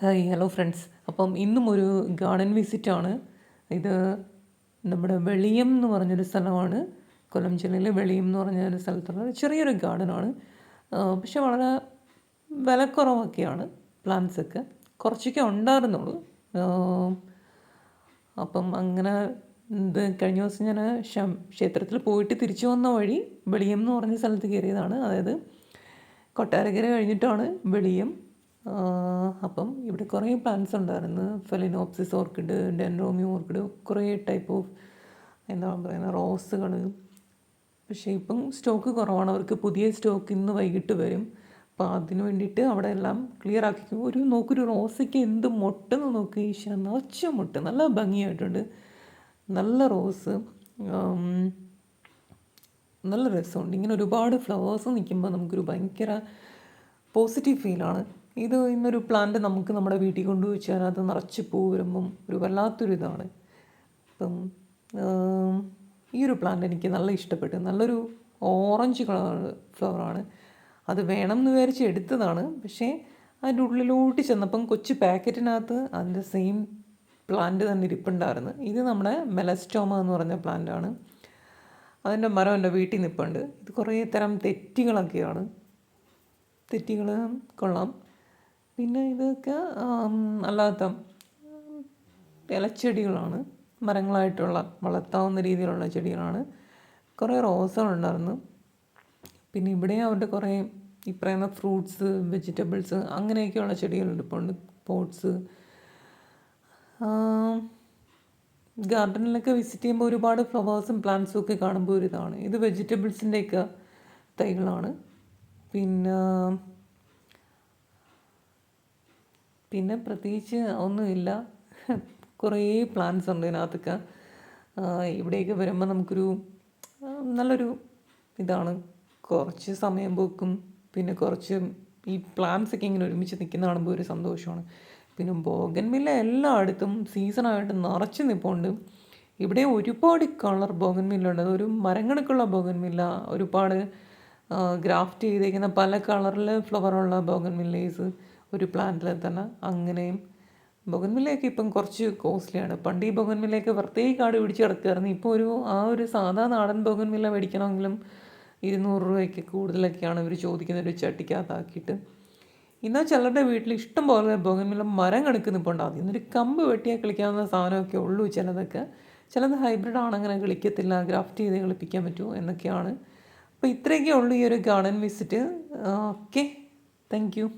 Hi hello friends. അപ്പം ഇന്നും ഒരു ഗാർഡൻ വിസിറ്റാണ്. ഇത് നമ്മുടെ വെളിയം എന്ന് പറഞ്ഞൊരു സ്ഥലമാണ്. കൊല്ലം ജില്ലയിലെ വെളിയം എന്ന് പറഞ്ഞൊരു സ്ഥലത്തുള്ള ചെറിയൊരു ഗാർഡനാണ്. പക്ഷെ വളരെ വിലക്കുറവൊക്കെയാണ്. പ്ലാന്റ്സൊക്കെ കുറച്ചൊക്കെ ഉണ്ടായിരുന്നുള്ളൂ. അപ്പം അങ്ങനെ ഇത് കഴിഞ്ഞ ദിവസം ഞാൻ ക്ഷേത്രത്തിൽ പോയിട്ട് തിരിച്ചു വന്ന വഴി വെളിയം എന്ന് പറഞ്ഞ സ്ഥലത്ത് കയറിയതാണ്. അതായത് കൊട്ടാരക്കര കഴിഞ്ഞിട്ടാണ് വെളിയം. അപ്പം ഇവിടെ കുറേ പ്ലാന്റ്സ് ഉണ്ടായിരുന്നു. ഫെലിനോപ്സിസ് ഓർക്കിഡ്, ഡെൻഡ്രോമിയം ഓർക്കിഡ്, കുറേ ടൈപ്പ് ഓഫ് എന്താ പറയുക റോസുകൾ. പക്ഷേ ഇപ്പം സ്റ്റോക്ക് കുറവാണ്. അവർക്ക് പുതിയ സ്റ്റോക്ക് ഇന്ന് വൈകിട്ട് വരും. അപ്പോൾ അതിന് വേണ്ടിയിട്ട് അവിടെ എല്ലാം ക്ലിയർ ആക്കി. നോക്കൊരു റോസയ്ക്ക് എന്ത് മൊട്ടെന്ന് നോക്കി, ഈശ്വര നിറച്ച മൊട്ട്, നല്ല ഭംഗിയായിട്ടുണ്ട്. നല്ല റോസ്, നല്ല രസമുണ്ട്. ഇങ്ങനെ ഒരുപാട് ഫ്ലവേഴ്സ് നിൽക്കുമ്പോൾ നമുക്കൊരു ഭയങ്കര പോസിറ്റീവ് ഫീലാണ്. ഇന്നൊരു പ്ലാന്റ് നമുക്ക് നമ്മുടെ വീട്ടിൽ കൊണ്ടുവച്ചാൽ അതിനകത്ത് നിറച്ച് പൂ വരുമ്പം ഒരു വല്ലാത്തൊരു ഇതാണ്. അപ്പം ഈ ഒരു പ്ലാന്റ് എനിക്ക് നല്ല ഇഷ്ടപ്പെട്ടു. നല്ലൊരു ഓറഞ്ച് കളർ ഫ്ലവറാണ്. അത് വേണം എന്ന് വിചാരിച്ച് എടുത്തതാണ്. പക്ഷേ അതിൻ്റെ ഉള്ളിലോട്ട് ചെന്നപ്പം കൊച്ചു പാക്കറ്റിനകത്ത് അതിൻ്റെ സെയിം പ്ലാന്റ് തന്നെ ഇരിപ്പുണ്ടായിരുന്നു. ഇത് നമ്മുടെ മെലസ്റ്റോമ എന്ന് പറഞ്ഞ പ്ലാന്റാണ്. അതിൻ്റെ മരം എൻ്റെ വീട്ടിൽ നിൽപ്പുണ്ട്. ഇത് കുറേ തരം തെറ്റികളൊക്കെയാണ്. തെറ്റികൾ കൊള്ളാം. പിന്നെ ഇതൊക്കെ അല്ലാത്ത ഇലച്ചെടികളാണ്. മരങ്ങളായിട്ടുള്ള വളർത്താവുന്ന രീതിയിലുള്ള ചെടികളാണ്. കുറേ റോസുകളുണ്ടായിരുന്നു. പിന്നെ ഇവിടെ അവരുടെ കുറേ ഈ പറയുന്ന ഫ്രൂട്ട്സ്, വെജിറ്റബിൾസ് അങ്ങനെയൊക്കെയുള്ള ചെടികളിരിപ്പുണ്ട്. പോട്ട്സ്. ഗാർഡനിലൊക്കെ വിസിറ്റ് ചെയ്യുമ്പോൾ ഒരുപാട് ഫ്ലവേഴ്സും പ്ലാന്റ്സും ഒക്കെ കാണുമ്പോൾ ഒരു ഇതാണ്. ഇത് വെജിറ്റബിൾസിൻ്റെയൊക്കെ തൈകളാണ്. പിന്നെ പ്രത്യേകിച്ച് ഒന്നുമില്ല. കുറേ പ്ലാന്റ്സ് ഉണ്ട് ഇതിനകത്തൊക്കെ. ഇവിടെയൊക്കെ വരുമ്പോൾ നമുക്കൊരു നല്ലൊരു ഇതാണ്. കുറച്ച് സമയം പോക്കും. പിന്നെ കുറച്ച് ഈ പ്ലാന്റ്സൊക്കെ ഇങ്ങനെ ഒരുമിച്ച് നിൽക്കുന്ന കാണുമ്പോൾ ഒരു സന്തോഷമാണ്. പിന്നെ ബോഗൻവില്ല എല്ലായിടത്തും സീസണായിട്ട് നിറച്ച് നിൽപ്പുണ്ട്. ഇവിടെ ഒരുപാട് കളർ ബോഗൻവില്ല ഉണ്ട്. അതൊരു മരങ്ങൾക്കുള്ള ബോഗൻവില്ല, ഒരുപാട് ഗ്രാഫ്റ്റ് ചെയ്തേക്കുന്ന പല കളറിൽ ഫ്ലവറുള്ള ബോഗൻവില്ലേസ് ഒരു പ്ലാന്റിൽ തന്നെ. അങ്ങനെയും ബൊഗൻവില്ലയൊക്കെ ഇപ്പം കുറച്ച് കോസ്റ്റ്ലിയാണ്. പണ്ട് ഈ ബൊഗൻവില്ലയൊക്കെ പ്രത്യേക കാട് പിടിച്ച് കിടക്കുമായിരുന്നു. ഇപ്പോൾ ഒരു സാധാ നാടൻ ബൊഗൻവില്ല മേടിക്കണമെങ്കിലും 200 രൂപയ്ക്ക് കൂടുതലൊക്കെയാണ് ഇവർ ചോദിക്കുന്നത്, ഒരു ചട്ടിക്കകത്താക്കിയിട്ട്. എന്നാൽ ചിലരുടെ വീട്ടിൽ ഇഷ്ടം പോലെ ബൊഗൻവില്ല മരം കണക്ക് നിൽപ്പുണ്ട്. അതിൽ നിന്നൊരു കമ്പ് വെട്ടിയാൽ കളിക്കാവുന്ന സാധനമൊക്കെ ഉള്ളൂ ചിലതൊക്കെ. ചിലത് ഹൈബ്രിഡ് ആണ്, അങ്ങനെ കളിക്കത്തില്ല, ഗ്രാഫ്റ്റ് ചെയ്ത് കളിപ്പിക്കാൻ പറ്റുമോ എന്നൊക്കെയാണ്. അപ്പോൾ ഇത്രയൊക്കെ ഉള്ളൂ ഈ ഒരു garden visit. Okay, thank you.